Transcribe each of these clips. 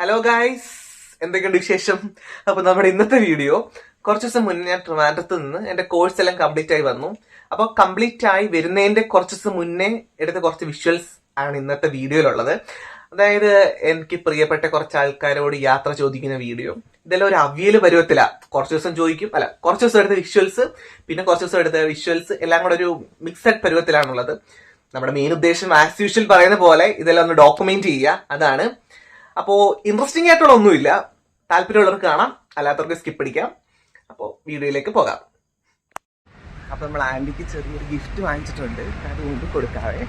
Hello guys, എന്തൊക്കെയുണ്ട് വിശേഷം? അപ്പൊ നമ്മുടെ ഇന്നത്തെ വീഡിയോ, കുറച്ച് ദിവസം മുന്നേ ഞാൻ ട്രിവാൻഡ്രത്ത് നിന്ന് എന്റെ കോഴ്സ് എല്ലാം കംപ്ലീറ്റ് ആയി വന്നു. അപ്പൊ കംപ്ലീറ്റ് ആയി വരുന്നതിന്റെ കുറച്ച് ദിവസം മുന്നേ എടുത്ത കുറച്ച് വിഷ്വൽസ് ആണ് ഇന്നത്തെ വീഡിയോയിലുള്ളത്. അതായത് എനിക്ക് പ്രിയപ്പെട്ട കുറച്ച് ആൾക്കാരോട് യാത്ര ചോദിക്കുന്ന വീഡിയോ. ഇതെല്ലാം ഒരു അവിയല് പരുവത്തില. കുറച്ച് ദിവസം ചോദിക്കും, കുറച്ച് ദിവസം എടുത്ത വിഷ്വൽസ്, പിന്നെ കുറച്ച് ദിവസം എടുത്ത വിഷ്വൽസ് എല്ലാം കൂടെ ഒരു മിക്സഡ് പരുവത്തിലാണുള്ളത്. നമ്മുടെ മെയിൻ ഉദ്ദേശം ആസ് യൂഷ്വൽ പറയുന്ന പോലെ ഇതെല്ലാം ഒന്ന് ഡോക്യുമെന്റ് ചെയ്യുക, അതാണ്. അപ്പോ ഇൻട്രസ്റ്റിംഗ് ആയിട്ടുള്ള ഒന്നുമില്ല. താല്പര്യമുള്ളവർക്ക് കാണാം, അല്ലാത്തവർക്ക് സ്കിപ്പ് അടിക്കാം. അപ്പോ വീഡിയോയിലേക്ക് പോകാം. അപ്പൊ നമ്മൾ ആന്റിക്ക് ചെറിയൊരു ഗിഫ്റ്റ് വാങ്ങിച്ചിട്ടുണ്ട്, അത് കൊണ്ട് കൊടുക്കാവേ.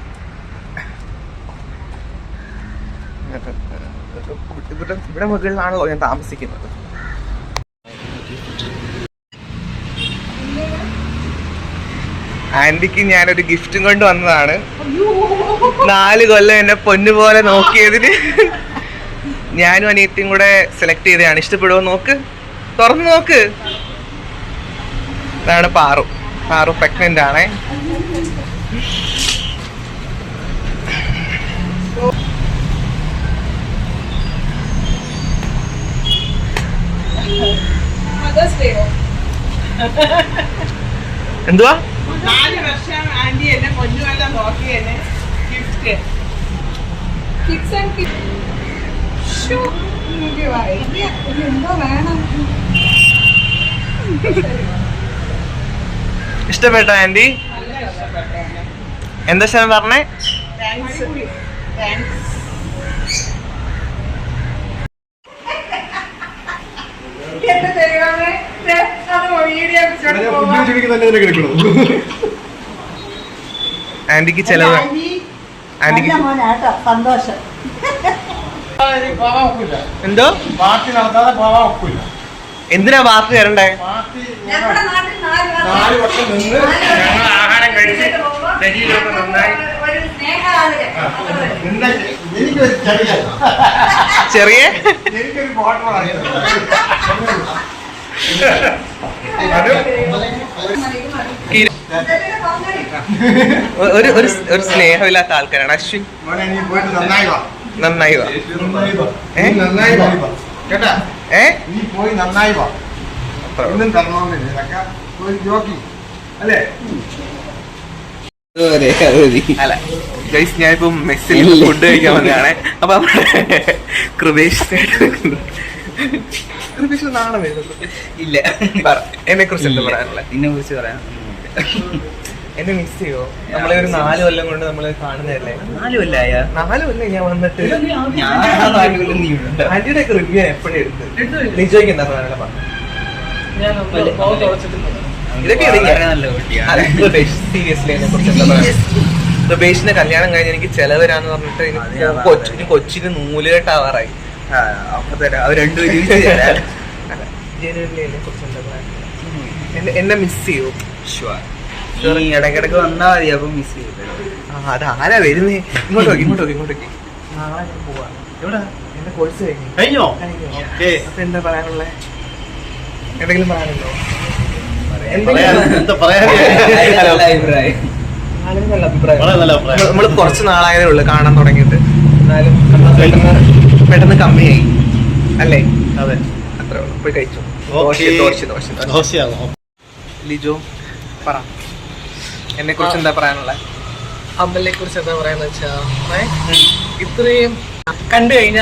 ഇവിടെ മുകളിലാണല്ലോ ഞാൻ താമസിക്കുന്നത്. ആന്റിക്ക് ഞാനൊരു ഗിഫ്റ്റും കൊണ്ട് വന്നതാണ്. 4 കൊല്ലം എന്നെ പൊന്നുപോലെ നോക്കിയതിന് ഞാനും അനിയത്തിയും കൂടെ സെലക്ട് ചെയ്തതാണ്. ഇഷ്ടപ്പെടുവോ? നോക്ക്, തുറന്നു നോക്ക്. ഇതാണ് പാറു. പാറു പ്രഗ്നന്റ് ആണേ. എന്തുവാ? 4 വർഷം ആന്റി എന്നെ പൊന്നുവെല്ലാം നോക്കി എന്നെ ഗിഫ്റ്റ് എന്തോ വേണം. ഇഷ്ടപ്പെട്ടോ ആന്റി? എന്താ ശരം പറഞ്ഞേ? ആന്റിക്ക് ചെലവ്. ആന്റിക്ക് സന്തോഷം. എന്തോ എന്തിനാ പാർട്ടി വരണ്ടേ? 4 വർഷം നിന്ന് ഞങ്ങൾ ആഹാരം കഴിച്ച് ശരീരമൊക്കെ നന്നായി. ചെറിയ എനിക്കൊരു ഫോട്ടോ ഒരു സ്നേഹമില്ലാത്ത ആൾക്കാരാണ് അശ്വിൻ. നന്നായി വാ. കേട്ടാ, നീ പോയി നന്നായി വാ. ഒന്നും തരണോന്നില്ല, ജോക്കി അല്ലേ? അല്ല ഗൈസ്, ഞാനിപ്പോ മെസ്സിൽ ഫുഡ് കഴിക്കാൻ വന്നതാണ്. അപ്പൊ കൃപേഷ് നാളെ ഇല്ല. എന്നെ കുറിച്ച് എന്താ പറയാനുള്ള? ഇതിനെ കുറിച്ച് പറയാം. എന്നെ മിസ് ചെയ്യോ? നമ്മളെ ഒരു 4 കൊല്ലം കൊണ്ട് നമ്മള് കാണുന്നതല്ലേ? 4 കൊല്ലായ? 4 കൊല്ലം ഞാൻ വന്നിട്ട്. ഞാൻ ആന്റിയുടെ ഒക്കെ റിവ്യൂ എപ്പോഴും എടുത്ത് ലിജോയ്ക്ക് എന്താ പറയാനുള്ള? ഇതൊക്കെ സീരിയസ്ലി എന്നെ കുറിച്ച് എന്താ പറയാ? കൃപേഷിന്റെ കല്യാണം കഴിഞ്ഞ് എനിക്ക് ചെലവരാന്ന് പറഞ്ഞിട്ട് എനിക്ക് കൊച്ചിന് നൂലുകെട്ടാവാറായി. ജനുവൻലി എന്നെ കുറിച്ച് എന്താ പറയാ? എന്നെ മിസ് ചെയ്യോ? ഇടക്കിടക്ക് വന്നാ മതി, അപ്പൊ മിസ് ചെയ്തു. അതാരാ വരുന്നേ? ഇങ്ങോട്ടേക്ക്. നാളെ ഞാൻ പോവാ. എവിടെ? എന്റെ കോഴ്സ് കഴിഞ്ഞോ? അപ്പൊ എന്താ പറയാനുള്ളേ? എന്തെങ്കിലും പറയാനുണ്ടോ? നമ്മള് കുറച്ച് നാളായതേ ഉള്ളു കാണാൻ തുടങ്ങിയിട്ട്. എന്നാലും പെട്ടെന്ന് കമ്മിയായി അല്ലേ? അതെ, അത്രേ ഉള്ളു. പോയി കഴിച്ചു. ലിജോ പറ, എന്നെ കുറിച്ച് എന്താ പറയാനുള്ള? അമ്പലിനെ കുറിച്ച് എന്താ പറയാന്ന് വെച്ചാ, ഇത്രയും കണ്ടു കഴിഞ്ഞ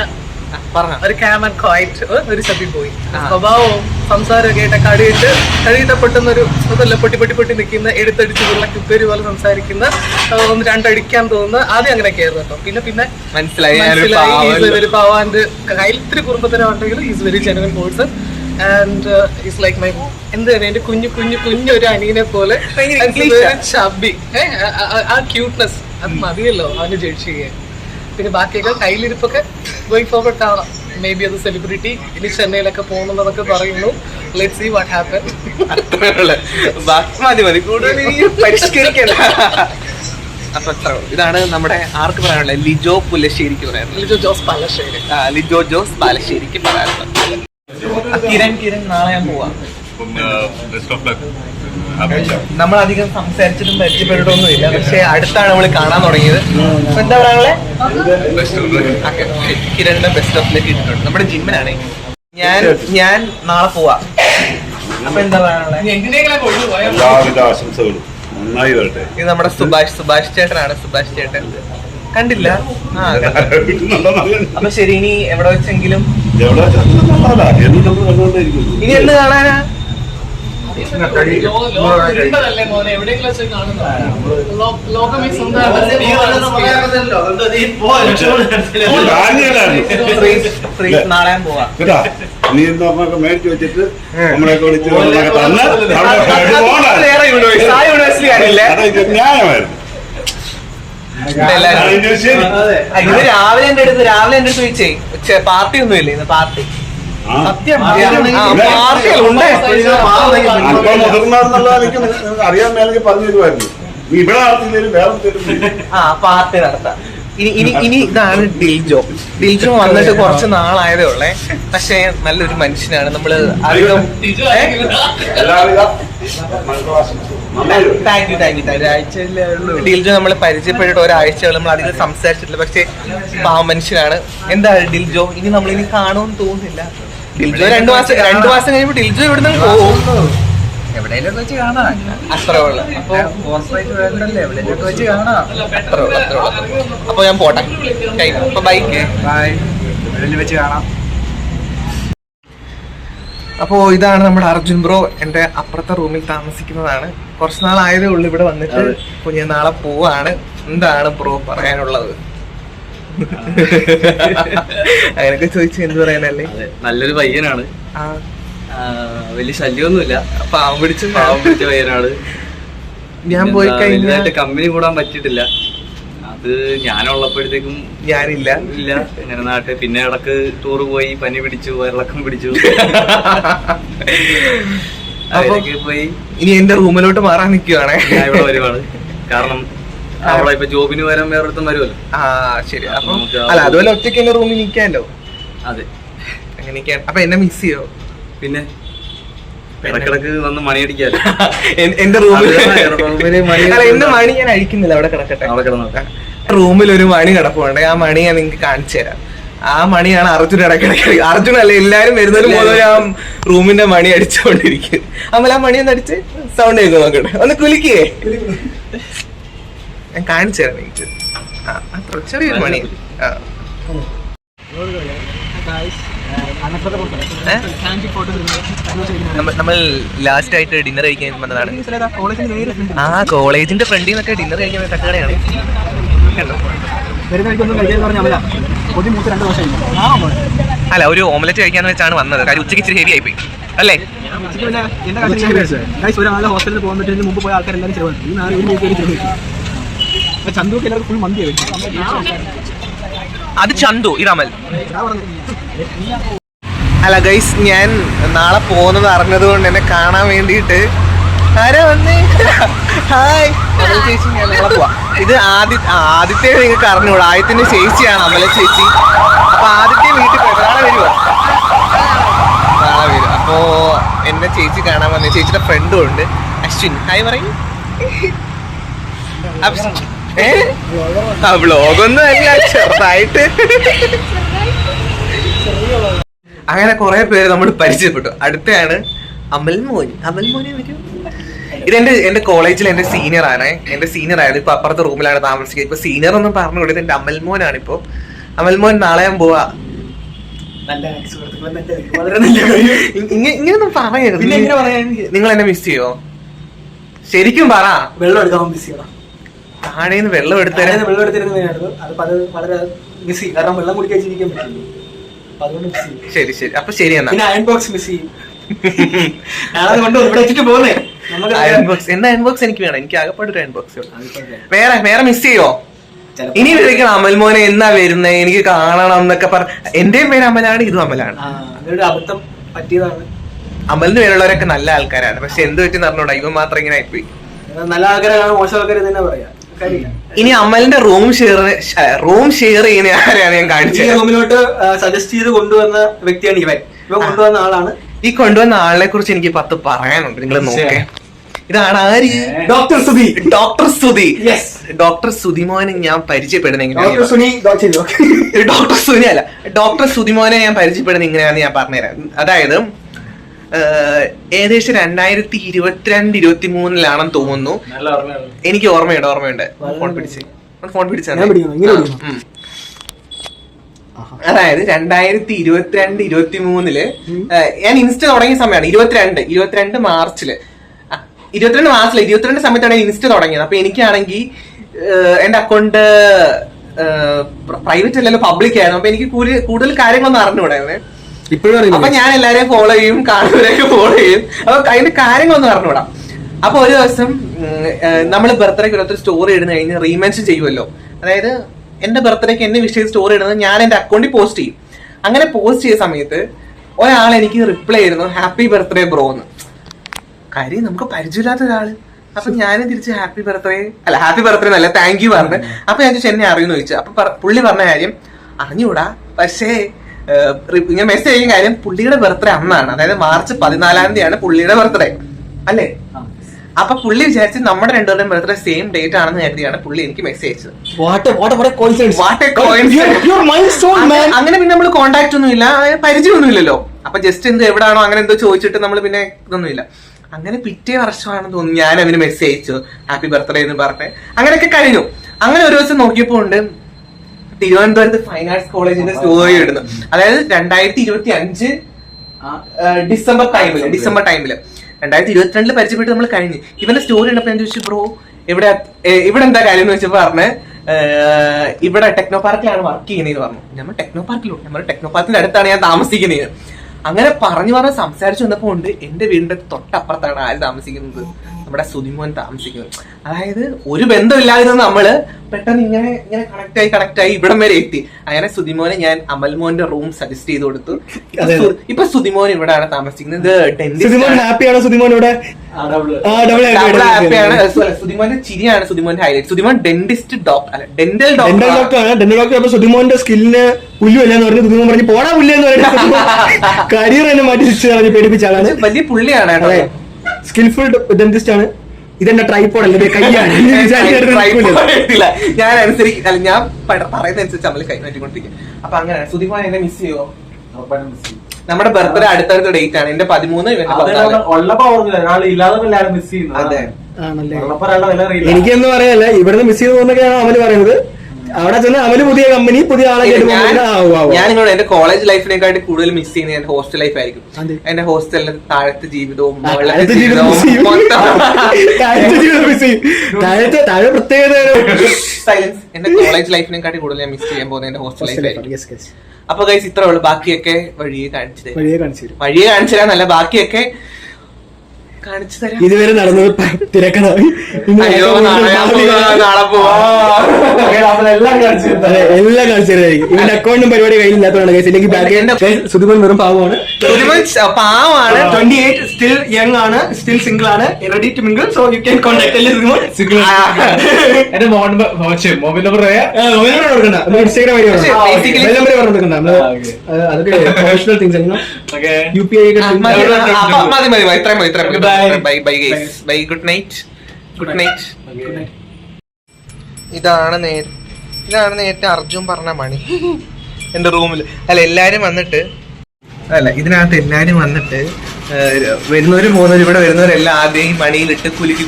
ഒരു കാം ആൻഡ് ക്വയറ്റ് ഒരു ചപ്പി പോയി. സ്വഭാവവും സംസാരമൊക്കെ ആയിട്ട് കഴിയിട്ട് പെട്ടെന്നൊരു അതല്ല പൊട്ടി നിൽക്കുന്ന, എടുത്തടിച്ചുള്ള കുപ്പേരി പോലെ സംസാരിക്കുന്ന, 1 2 അടിക്കാൻ തോന്നുന്ന. ആദ്യം അങ്ങനെയൊക്കെ ആയിരുന്നു കേട്ടോ. പിന്നെ മനസ്സിലായി ഒരു പാവാന്റെ കയ്യിൽ ഇത്തിരി കുറുമ്പത്തരം ഉണ്ടെങ്കിലും is very genuine person. And is like my എന്റെ കുഞ്ഞൊരു അനിയനെ പോലെ ചബി. ആ ക്യൂട്ട്നെസ് അത് മതിയല്ലോ അവന് ജഡ്ജ് ചെയ്യാൻ. പിന്നെ ബാക്കിയൊക്കെ കയ്യിലിരിപ്പൊക്കെ ഗോയിങ് ഫോർവേഡ് കാണാം. മേ ബി അത് സെലിബ്രിറ്റി ഇനി ചെന്നൈയിലൊക്കെ പോകുന്നതൊക്കെ പറയുന്നു. Let's see what happen. അപ്പൊ ഇതാണ് നമ്മുടെ ആർക്ക് പറയാനുള്ളത്? ലിജോ പുല്ലശ്ശേരിക്ക് പറയാനുള്ളത്. ലിജോ ജോസ് പാലശ്ശേരി. ലിജോ ജോസ് പാലശ്ശേരിക്ക് പറയാനുള്ളത്. കിരൺ നാളെ ഞാൻ പോവാം. നമ്മളധികം സംസാരിച്ചിട്ടും പരിചയപ്പെട്ടിട്ടൊന്നും ഇല്ല, പക്ഷെ അടുത്താണ് നമ്മൾ കാണാൻ തുടങ്ങിയത്. അപ്പൊ എന്താ പറയാനുള്ളത്? കിരണിന്റെ ബെസ്റ്റ് ഓഫ് ലക്ക് ഇട്ടിട്ടുണ്ട്. നമ്മുടെ ജിമ്മിനാണ്. ഞാൻ നാളെ പോവാ. അപ്പൊ എന്താ പറയാനുള്ളത്? എല്ലാവിധ ആശംസകളും നന്നായി വരട്ടെ. ഇത് നമ്മുടെ സുഭാഷ് ചേട്ടനാണ്. സുഭാഷ് ചേട്ടൻ കണ്ടില്ല. അപ്പൊ ശരി, ഇനി എവിടെ വെച്ചെങ്കിലും ഇനി എന്ന് കാണാനാ? നാളെ പോവാ. നീ എന്താ മേടിച്ചു വെച്ചിട്ട് നമ്മളെയൊക്കെ വിളിച്ച് യൂണിവേഴ്സിറ്റി ആണില്ലേ? ന്യായമായിരുന്നു. ഇത് രാവിലെ എന്റെ അടുത്ത് ചോദിച്ചേ പാർട്ടി ഒന്നും ഇല്ല ഇന്ന്. പാർട്ടി മുതിർന്നുള്ള എനിക്ക് അറിയാൻ മേലെങ്കിൽ പറഞ്ഞു തരുമായിരുന്നു. നീ ഇവിടെ നടത്തുന്നതിന് വേറെ പാർട്ടി നടത്താം. ഇനി ഇതാണ് ഡിൽജോ വന്നിട്ട് കുറച്ച് നാളായതേ ഉള്ളേ, പക്ഷെ നല്ലൊരു മനുഷ്യനാണ്. നമ്മള് അധികം ഡിൽജോ നമ്മള് പരിചയപ്പെട്ടിട്ട് ഒരാഴ്ചകൾ നമ്മൾ അധികം സംസാരിച്ചിട്ടില്ല, പക്ഷെ പാവ മനുഷ്യനാണ്. എന്താ ഡിൽജോ, ഇനി നമ്മളിനി കാണുമെന്ന് തോന്നുന്നില്ല. ഡിൽജോ രണ്ടു മാസം കഴിയുമ്പോ ഡിൽജോ ഇവിടുന്ന് പോകും. എവിടെയെങ്കിലും വെച്ച് കാണാം. അത്രേ ഉള്ളു. എവിടെയെങ്കിലും വെച്ച് കാണാം. അത്രേ ഉള്ളു. അപ്പൊ ഞാൻ പോട്ടെ. അപ്പൊ ബൈക്ക് എവിടെയെങ്കിലും വെച്ച് കാണാം. അപ്പോ ഇതാണ് നമ്മുടെ അർജുൻ ബ്രോ. എന്റെ അപ്പുറത്തെ റൂമിൽ താമസിക്കുന്നതാണ്. കുറച്ച് നാളായതേ ഉള്ളു ഇവിടെ വന്നിട്ട്. അപ്പൊ ഞാൻ നാളെ പോവാണ്. എന്താണ് ബ്രോ പറയാനുള്ളത്? അങ്ങനൊക്കെ ചോദിച്ചു എന്ത് പറയാനല്ലേ? നല്ലൊരു പയ്യനാണ്, വലിയ ശല്യമൊന്നുമില്ല, പാവം പിടിച്ച പയ്യനാണ്. ഞാൻ പോയി കഴിഞ്ഞാൽ കമ്പനി കൂടാൻ പറ്റിയിട്ടില്ല. അത് ഞാനുള്ളപ്പോഴത്തേക്കും ഞാനില്ല ഇങ്ങനെ നാട്ടിൽ. പിന്നെ ഇടക്ക് ടൂറ് പോയി, പനി പിടിച്ചു, വയറിളക്കം പിടിച്ചു, അതിലൊക്കെ പോയി. ഇനി എന്റെ റൂമിലോട്ട് മാറാൻ നിൽക്കുവാണ്. ഞാൻ ഇവിടെ വരുവാണ്. കാരണം അവിടെ ഇപ്പൊ ജോബിന് വരാൻ വേറൊരുത്തം വരുമല്ലോ. ശരി. അപ്പൊ അല്ല, അതുപോലെ ഒറ്റയ്ക്ക് എന്റെ റൂമിൽ നിൽക്കാമല്ലോ. അതെ, അങ്ങനെയൊക്കെയാണ്. അപ്പൊ എന്നെ മിസ് ചെയ്യോ? പിന്നെ ഇടക്കിടക്ക് വന്ന് മണിയടിക്കാല്ലോ എന്റെ റൂമിൽ. എന്റെ മണി ഞാൻ അഴിക്കുന്നില്ല, അവിടെ കിടക്കട്ടെ. റൂമിൽ ഒരു മണി കിടപ്പുണ്ട്. ആ മണി ഞാൻ നിങ്ങൾക്ക് കാണിച്ചു തരാം. ആ മണിയാണ് അർജുൻ ഇടക്കിടക്ക്. അർജുനല്ല, എല്ലാരും വരുന്നതിന് മുതൽ ആ റൂമിന്റെ മണി അടിച്ചുകൊണ്ടിരിക്കും. അമ്മ ആ മണി ഒന്ന് അടിച്ച് സൗണ്ട് കേൾക്കും, നോക്കട്ടെ. ഒന്ന് കുലിക്കേ, ഞാൻ കാണിച്ചു തരാം നിങ്ങൾക്ക്. അത്ര ചെറിയൊരു മണി. നമ്മൾ ലാസ്റ്റ് ആയിട്ട് ഡിന്നർ കഴിക്കാൻ വന്നതാണ്. കോളേജിന്റെ ഫ്രണ്ടിൽ നിന്നൊക്കെ ഡിന്നർ കഴിക്കാൻ തട്ടുകടയാണ്. അല്ല, ഒരു ഓംലെറ്റ് കഴിക്കാന്ന് വെച്ചാണ് വന്നത്. കാര്യം ഉച്ചയ്ക്ക് ഇച്ചിരി ഹെവി ആയിപ്പോയി അല്ലേ? ഒരാളെ ഹോസ്റ്റലിൽ പോകാൻ പറ്റുന്നതിന് മുമ്പ് പോയ ആൾക്കാരെല്ലാവരും ചെലവാണ്. ഫുൾ മന്തി. അത് ചന്തു, ഇത് അമൽ. അല്ല ഗൈസ്, ഞാൻ നാളെ പോകുന്നത് അറിഞ്ഞത് കൊണ്ട് എന്നെ കാണാൻ വേണ്ടിയിട്ട് ആരാ വന്നേ? ഹായ് അമൽ ചേച്ചി, ഞാൻ നാളെ പോവാ. ഇത് ആദ്യത്തെ നിങ്ങൾക്ക് അറിഞ്ഞൂടാ. ആദ്യത്തിന്റെ ചേച്ചിയാണ് അമല ചേച്ചി. അപ്പൊ ആദ്യത്തെ വീട്ടിൽ പോയി നാളെ വരുമോ? നാളെ വരും. അപ്പോ എന്നെ ചേച്ചി കാണാൻ വന്നേ. ചേച്ചിയുടെ ഫ്രണ്ടും ഉണ്ട്, അശ്വിൻ. ഹായ് പറയും. വ്ളോഗൊന്നും അല്ല, ചെറുതായിട്ട്. അങ്ങനെ കുറെ പേര് നമ്മൾ പരിചയപ്പെട്ടു. അടുത്തയാണ് അമൽമോൻ. അമൽമോനെ വരും. എന്റെ കോളേജിൽ എന്റെ സീനിയർ ആണ്. എന്റെ സീനിയർ ആയത്. ഇപ്പൊ അപ്പുറത്തെ റൂമിലാണ് താമസിക്കുക. ഇപ്പൊ സീനിയർ ഒന്നും പറഞ്ഞുകൊടുത്ത് എന്റെ അമൽമോനാണ്. ഇപ്പൊ അമൽമോൻ നാളെ ഞാൻ പോവാ. ഇങ്ങനൊന്നും പറയരുത്. നിങ്ങൾ എന്നെ മിസ് ചെയ്യോ? ശരിക്കും പറ. വെള്ളം എടുക്കാൻ മിസ് ചെയ്യണം. താഴേന്ന് വെള്ളം എടുത്തരാൻ വെള്ളം എടുത്തിരുന്നതായിരുന്നു. അത് വളരെ മിസ് ചെയ്യും. കാരണം വെള്ളം കുടിക്കാൻ ജീവിക്കാൻ പറ്റില്ല. അതുകൊണ്ട് മിസ് ചെയ്യും. ശരി ശരി. അപ്പൊ ശരി എന്നാ. പിന്നെ അയൺ ബോക്സ് മിസ് ചെയ്യും. ഞാനത് കൊണ്ട് ഇവിടെ വെച്ചിട്ട് പോകുന്നേ. അയൺ ബോക്സ് എന്താ? അയൺ ബോക്സ് എനിക്ക് വേണം. എനിക്ക് ആകെപ്പാട് അയൺ ബോക്സ്. വേറെ മിസ് ചെയ്യോ? ഇനി വിളിക്കണം അമൽമോനെ എന്നാ വരുന്നേ, എനിക്ക് കാണണം എന്നൊക്കെ പറ. എന്റെയും പേര് അമലാണ്, ഇതും അമലാണ്. അബദ്ധം പറ്റിയതാണ്. അമലിന് പേരുള്ളവരൊക്കെ നല്ല ആൾക്കാരാണ്. പക്ഷെ എന്ത് പറ്റി അറിഞ്ഞൂടാ, ഇവൻ മാത്രം ഇങ്ങനെ ആയിപ്പോയി. നല്ല ആൾക്കാരാണ്, മോശം ആൾക്കാർ തന്നെ പറയാം. ഇനി അമലിന്റെ റൂം ഷെയർ ചെയ്യുന്ന ആരെയാണ് ഞാൻ കാണിച്ചത്. റൂമിലോട്ട് സജസ്റ്റ് ചെയ്ത് കൊണ്ടുവന്ന വ്യക്തിയാണ് ഇവൻ കൊണ്ടുവന്ന ആളാണ്. ഈ കൊണ്ടുവന്ന ആളിനെ കുറിച്ച് എനിക്ക് 10 പറയാനുണ്ട്. നിങ്ങൾ നോക്കേ. ഇതാണ് ആര്? Doctor Sudhi. Doctor Sudhi. Yes. Doctor സുധിമോനെ ഞാൻ പരിചയപ്പെടുന്ന ഡോക്ടർ സുനി ഡോക്ടർ സുനി അല്ല, ഡോക്ടർ സുധിമോനെ ഞാൻ പരിചയപ്പെടുന്ന ഇങ്ങനെയാണെന്ന് ഞാൻ പറഞ്ഞുതരാം. അതായത് ഏകദേശം 2022-23 തോന്നുന്നു. നല്ല ഓർമ്മയാണ്. എനിക്ക് ഓർമ്മയുണ്ട്. ഫോൺ പിടിച്ചാണ്. അതായത് 2022-23 ഞാൻ ഇൻസ്റ്റ തുടങ്ങിയ സമയമാണ്. 22 മാർച്ചില് 22 സമയത്താണ് ഇൻസ്റ്റ തുടങ്ങിയത്. അപ്പൊ എനിക്കാണെങ്കിൽ എന്റെ അക്കൗണ്ട് പ്രൈവറ്റ് അല്ലല്ലോ, പബ്ലിക് ആയിരുന്നു. അപ്പൊ എനിക്ക് കൂടുതൽ കാര്യങ്ങളൊന്നും അറിഞ്ഞുകൂടായിരുന്നു. അപ്പൊ ഞാൻ എല്ലാരെയും ഫോളോ ചെയ്യും, കാണുന്നവരെയൊക്കെ ഫോളോ ചെയ്യും. അപ്പൊ അതിന്റെ കാര്യങ്ങളൊന്നും അറിഞ്ഞുകൂടാം. അപ്പൊ ഒരു ദിവസം നമ്മൾ ബർത്ത്ഡേക്ക് ഓരോരുത്തർ സ്റ്റോറി ഇടുന്ന കഴിഞ്ഞ് റീമെൻഷൻ ചെയ്യുമല്ലോ. അതായത് എന്റെ ബർത്ത്ഡേക്ക് എന്നെ വിഷയം സ്റ്റോറി ഇടുന്നത് ഞാൻ എന്റെ അക്കൗണ്ടിൽ പോസ്റ്റ് ചെയ്യും. അങ്ങനെ പോസ്റ്റ് ചെയ്ത സമയത്ത് ഒരാൾ എനിക്ക് റിപ്ലൈ ആയിരുന്നു, ഹാപ്പി ബർത്ത്ഡേ ബ്രോ എന്ന്. കാര്യം നമുക്ക് പരിചയമില്ലാത്ത ഒരാള്. അപ്പൊ ഞാൻ തിരിച്ച് ഹാപ്പി ബർത്ത്ഡേ എന്നല്ല, താങ്ക് യു പറഞ്ഞു. അപ്പൊ ഞാൻ ചോദിച്ചു എന്നെ അറിയുന്നു ചോദിച്ചു. അപ്പൊ പുള്ളി പറഞ്ഞ കാര്യം അറിഞ്ഞൂടാ, പക്ഷേ ഞാൻ മെസ്സേജ് ചെയ്യുന്ന കാര്യം പുള്ളിയുടെ ബർത്ത്ഡേ അന്നാണ്. അതായത് മാർച്ച് 14 പുള്ളിയുടെ ബർത്ത്ഡേ അല്ലേ. അപ്പൊ പുള്ളി വിചാരിച്ച് നമ്മുടെ രണ്ടുപേരുടെയും ബർത്ത്ഡേ സെയിം ഡേറ്റ് ആണെന്ന് കരുതിയാണ് പുള്ളി എനിക്ക് മെസ്സേജ് അയച്ചത്. അങ്ങനെ പിന്നെ നമ്മൾ കോണ്ടാക്ട് ഒന്നുമില്ല, പരിചയമൊന്നുമില്ലല്ലോ. അപ്പൊ ജസ്റ്റ് എന്തോ എവിടാണോ അങ്ങനെ എന്തോ ചോദിച്ചിട്ട് നമ്മൾ പിന്നെ ഇതൊന്നുമില്ല. അങ്ങനെ പിറ്റേ വർഷമാണെന്ന് തോന്നുന്നു ഞാൻ അവന് മെസ്സേജ് അയച്ചു, ഹാപ്പി ബർത്ത്ഡേ എന്ന് പറഞ്ഞ്. അങ്ങനെയൊക്കെ കഴിഞ്ഞു. അങ്ങനെ ഒരു ദിവസം നോക്കിയപ്പോ ഉണ്ട് തിരുവനന്തപുരത്ത് ഫൈൻ ആർട്സ് കോളേജിന്റെ സ്റ്റോറി ഇടുന്നു. അതായത് 2025 ഡിസംബർ ടൈമില് 2022 പരിചയപ്പെട്ട് നമ്മൾ കഴിഞ്ഞ്. ഇവന്റെ സ്റ്റോറി ഉണ്ടപ്പോ ഞാൻ ചോദിച്ചു, ബ്രോ ഇവിടെ എന്താ കാര്യം എന്ന് വെച്ചപ്പോ പറഞ്ഞ് ഇവിടെ ടെക്നോ പാർക്കിലാണ് വർക്ക് ചെയ്യുന്നതെന്ന് പറഞ്ഞു. നമ്മൾ ടെക്നോ പാർക്കിന്റെ അടുത്താണ് ഞാൻ താമസിക്കുന്നത്. അങ്ങനെ പറഞ്ഞു സംസാരിച്ചു വന്നപ്പോ ഉണ്ട് എന്റെ വീടിന്റെ തൊട്ടപ്പുറത്താണ് ആര് താമസിക്കുന്നത്, നമ്മുടെ സുധിമോൻ താമസിക്കുന്നത്. അതായത് ഒരു ബന്ധമില്ലാതിരുന്ന നമ്മള് പെട്ടെന്ന് ഇങ്ങനെ കണക്ട് ആയി ഇവിടം വരെ എത്തി. അങ്ങനെ സുധിമോനെ ഞാൻ അമൽമോന്റെ റൂം സജസ്റ്റ് ചെയ്ത് കൊടുത്തു. ഇപ്പൊ സുധിമോൻ ഇവിടെയാണ് താമസിക്കുന്നത്. ഹാപ്പിയാണ് സുധിമോൻ ഇവിടെ. സുധിമോന്റെ ചിരിയാണ് സുധിമോന്റെ ഹൈലൈറ്റ്. Sudhimon dental doctor. സുധിമോന്റെ സ്കില്ലിന് പുല്ലുമല്ലെന്ന് പറഞ്ഞു. സുധിമോൻ പറഞ്ഞു പോടാ പുല്ലെന്ന് പറഞ്ഞു. കരിയർ തന്നെ മാറ്റി പേടിപ്പിച്ച ആളാണ്. വലിയ പുള്ളിയാണ്, സ്കിൽഫുൾ ഡെന്റിസ്റ്റ് ആണ്. ഇതെന്റെ ട്രൈപോഡ് അല്ലേ, കൈയാണ്. ഞാൻ അനുസരിക്കില്ല, ഞാൻ പറയുന്ന അനുസരിച്ച് നമ്മൾ കൈമാറ്റിക്കൊണ്ടിരിക്കും. അപ്പൊ അങ്ങനെ സുധിമോൻ എന്നെ മിസ് ചെയ്യുമോ? നമ്മുടെ ബർത്ത്ഡേ അടുത്തടുത്ത ഡേറ്റ് ആണ്. എന്റെ 13 എനിക്കെന്ന് പറയല്ല, ഇവിടുന്ന് മിസ് ചെയ്തു എന്നൊക്കെയാണ് അമല് പറയുന്നത്. അവിടെ ചെന്ന് അമല് പുതിയ കമ്പനി പുതിയ ആളെ ഞാൻ നിങ്ങളോട് എന്റെ കോളേജ് ലൈഫിനെക്കാട്ടി കൂടുതൽ മിസ് ചെയ്യുന്നത് എന്റെ ഹോസ്റ്റൽ ലൈഫ് ആയിരിക്കും. എന്റെ ഹോസ്റ്റലിലെ താഴത്തെ ജീവിതവും താഴെ പ്രത്യേകത സൈലൻസ്. എന്റെ കോളേജ് ലൈഫിനെക്കാട്ടി കൂടുതൽ ഞാൻ മിസ് ചെയ്യാൻ പോകുന്നത് എന്റെ ഹോസ്റ്റൽ ലൈഫ് ആയിരിക്കും. അപ്പൊ ഗൈസ് ഇത്രേ ഉള്ളൂ. ബാക്കിയൊക്കെ വഴിയെ കാണിച്ചു തരാന്നല്ല, ബാക്കിയൊക്കെ കാണിച്ചു തരാം. ഇതുവരെ നടന്നത് തിരക്കണമായി. എല്ലാം കാണിച്ചു തരായിരിക്കും. ഇവന്റെ അക്കൗണ്ടും പരിപാടി കയ്യിലില്ലാത്തതാണ്. സുധിമൻ വെറും പാവമാണ്. 28 സ്റ്റിൽ യങ് ആണ്, സ്റ്റിൽ സിംഗിൾ ആണ്, ready to mingle. So you can contact എന്റെ മൊബൈൽ നമ്പർ കൊടുക്കണ്ട, ഇൻസ്റ്റാഗ്രാം വഴി നമ്പർ പറഞ്ഞിട്ടുണ്ട്. അതൊക്കെ professional things. UPI good night. ഇതാണ് നേരത്തെ അർജുൻ പറഞ്ഞ മണി എന്റെ റൂമിൽ. എല്ലാരും വന്നിട്ട് ഇതിനകത്ത് എല്ലാരും വന്നിട്ട് വരുന്നവരും പോകുന്നവരും ഇവിടെ വരുന്നവരെല്ലാം ആദ്യം ഈ മണിയിലിട്ട് കുലുക്കി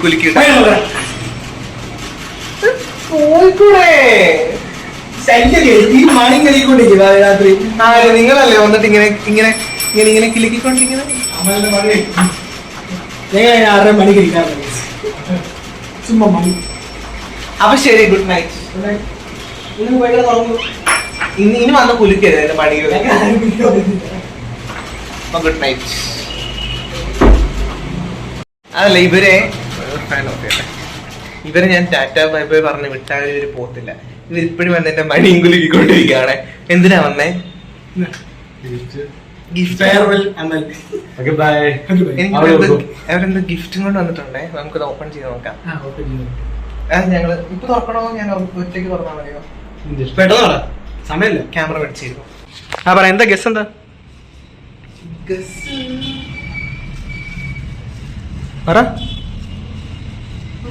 ഈ മണി കളിക്കൊണ്ടിരിക്കും രാത്രി. നിങ്ങളല്ലേ വന്നിട്ട് ഇങ്ങനെ കിലുക്കിക്കൊണ്ടിരിക്കുന്നത്. മണിക്ക് ചുമ്മാ മണി. അപ്പൊ ശരി, ഗുഡ് നൈറ്റ്. ഇനി വന്ന് കുലുക്കരുത് എന്റെ മണികൾ. Good night. അതല്ല ഇവരെ ഞാൻ ടാറ്റ ബൈ ബൈ പറഞ്ഞ് വിട്ടാൽ ഇവര് പോത്തില്ല. ഇവരിപ്പോഴും വന്ന് എന്റെ മണിയും കുലുക്കിക്കൊണ്ടിരിക്കുകയാണ്. എന്തിനാ വന്നേ? അവരെന്ത് ഗിഫ്റ്റും കൊണ്ട് വന്നിട്ടുണ്ടേ. നമുക്കത് ഓപ്പൺ ചെയ്ത് നോക്കാം. ഞങ്ങള് ഇപ്പൊ തുറക്കണോ? ഞാൻ ഒറ്റയ്ക്ക് തുറന്നാ മതിയോ? സമയമില്ല, ക്യാമറ മേടിച്ചിരുന്നു. പറ എന്താ ഗസ്? എന്താ പറ?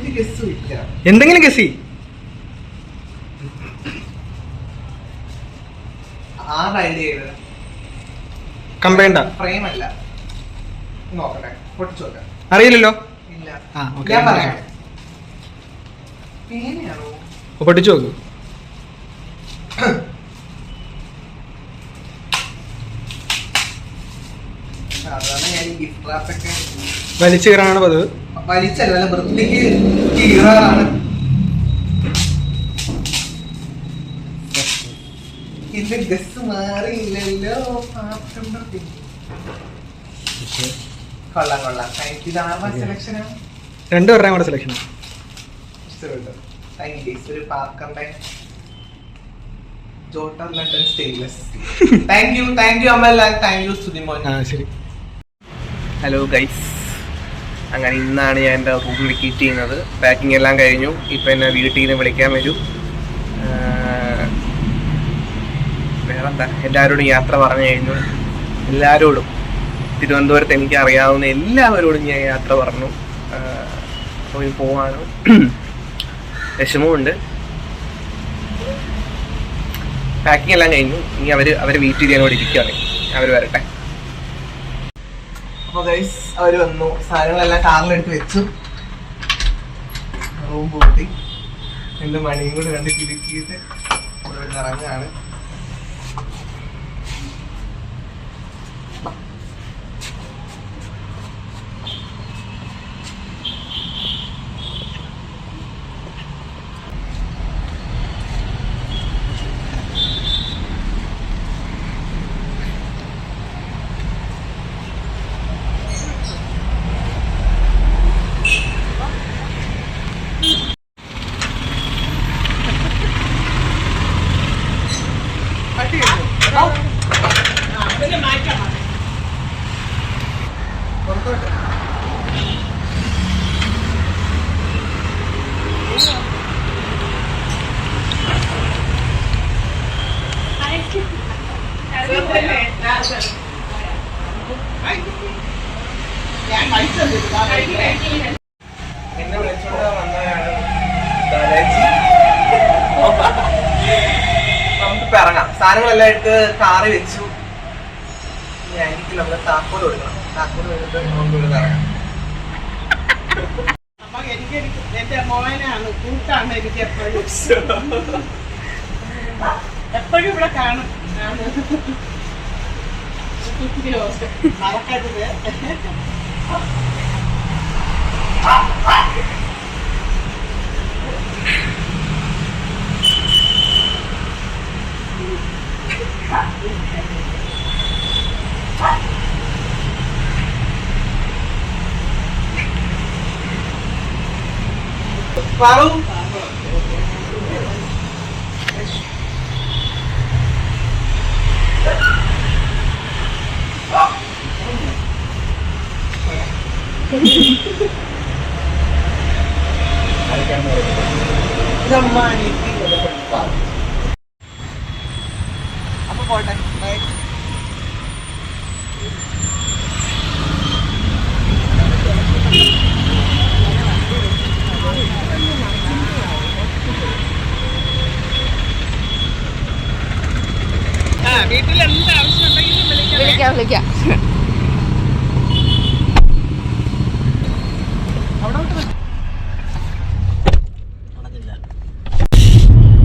ഒരു ഗസ്സും ഇല്ല. എന്തെങ്കിലും ഗസി ആറ് ഐഡിയ ചെയ്തത് കമ്പൈൻഡാ ഫ്രെയിം അല്ല. നോക്കട്ടെ, പൊട്ടിച്ചു നോക്കാം. അറിയില്ലല്ലോ. ഇല്ല, ആ ഓക്കെ, ഞാൻ പറയാം. പേനയാണോ? പൊട്ടിച്ചു നോക്കൂ. സാധാരണ ഞാൻ ഈ ഗിഫ്റ്റ് റാപ്പ് ഒക്കെ വലിച്ചു കയറാണ് പതിവ്. വലിച്ചല്ല, നല്ല വൃത്തിക്ക് കീറാറാണ്. ഇത് ഗസ് മാറിയില്ലല്ലോ. കൊള്ളാം കൊള്ളാം. ഇത് ആരുടെ സെലക്ഷനാണ്? രണ്ടുപേരുടെയും കൂടെ സെലക്ഷൻ. ഇഷ്ടപ്പെട്ടു. Thank you. ഒരു പാർക്കറിന്റെ jotter London stainless. Thank you Amal, and thank you Sudhimon. ആ ശരി. ഹലോ ഗൈസ്, അങ്ങനെ ഇന്നാണ് ഞാൻ എൻ്റെ റൂം വെക്കേറ്റ് ചെയ്യുന്നത്. പാക്കിംഗ് എല്ലാം കഴിഞ്ഞു. ഇപ്പം എന്നെ വീട്ടിൽ നിന്ന് വിളിക്കാൻ വരൂ. വേറെന്താ, എല്ലാവരോടും യാത്ര പറഞ്ഞു കഴിഞ്ഞു. എല്ലാവരോടും, തിരുവനന്തപുരത്ത് എനിക്ക് അറിയാവുന്ന എല്ലാവരോടും ഞാൻ യാത്ര പറഞ്ഞു. പോയി പോവാണ്. വിഷമമുണ്ട്. പാക്കിംഗ് എല്ലാം കഴിഞ്ഞു. ഇനി അവർ വെയിറ്റ് ചെയ്ത് ഞങ്ങളോട് ഇരിക്കുകയാണ്. അവർ വരട്ടെ. അപ്പോൾ ഗൈസ്, അവർ വന്നു. സാധനങ്ങളെല്ലാം കാറിലെടുത്ത് വെച്ചു. റൂം പൂട്ടി. എൻ്റെ മണിയും കൂടെ കണ്ട് കിടക്കിയിട്ട് ഇവിടെ ഇറങ്ങാണ്. എന്നെ വിളിച്ചോണ്ട് വന്നവരാണ് ബാലാജി. നമുക്കിപ്പോ ഇറങ്ങാം. സാധനങ്ങളെല്ലാം എടുത്ത് കാറി വെച്ചു. എനിക്ക് നമ്മള് താക്കോൽ കൊടുക്കണം. താക്കോൽ എടുത്ത് നമുക്ക് ഇവിടെ ഇറങ്ങാം. എന്റെ മോനാണ്, കൂട്ടാണ് എനിക്ക് എപ്പോഴും ഇവിടെ കാണും. മറക്കരുത്. പാറു, അപ്പൊ പോട്ടെ. ബൈ. വീട്ടിൽ എന്ത് ആവശ്യം ഉണ്ടെങ്കിലും വിളിക്കാം.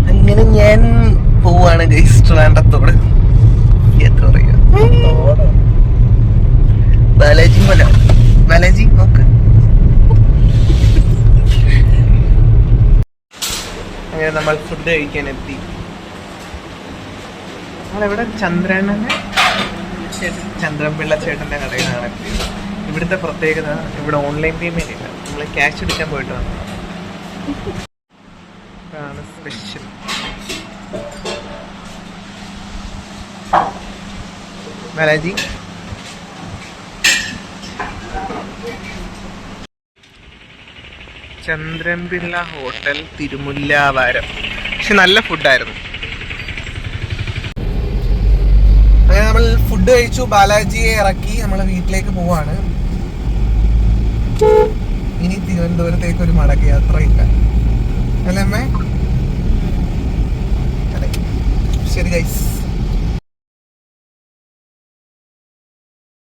അങ്ങനെ ഞാൻ പോവാണ് ഗൈസ് ട്രിവാൻഡ്രത്തോട്. എത്ര പറയാ, ബാലാജി മല. ബാലാജി നോക്ക്. അങ്ങനെ നമ്മൾ ഫുഡ് കഴിക്കാൻ എത്തി. നമ്മളെവിടെ ചന്ദ്രൻപിള്ള ചേട്ടൻ്റെ കടയിലാണ് എത്തിയത്. ഇവിടുത്തെ പ്രത്യേകത, ഇവിടെ ഓൺലൈൻ പേയ്മെന്റ് ഇല്ല. നമ്മൾ ക്യാഷ് എടുക്കാൻ പോയിട്ട് വന്നതാണ്. ഇതാണ് സ്പെഷ്യൽ. ബാലാജി, ചന്ദ്രൻപിള്ള ഹോട്ടൽ, തിരുമുല്ലാവാരം. പക്ഷെ നല്ല ഫുഡായിരുന്നു. അങ്ങനെ നമ്മൾ ഫുഡ് കഴിച്ചു. ബാലാജിയെ ഇറക്കി നമ്മൾ വീട്ടിലേക്ക് പോവാണ്. ഇനി തിരുവനന്തപുരത്തേക്ക് ഒരു മടക്ക യാത്രയില്ല അല്ലേ അമ്മേ? അതെ. ശരി ഗൈസ്.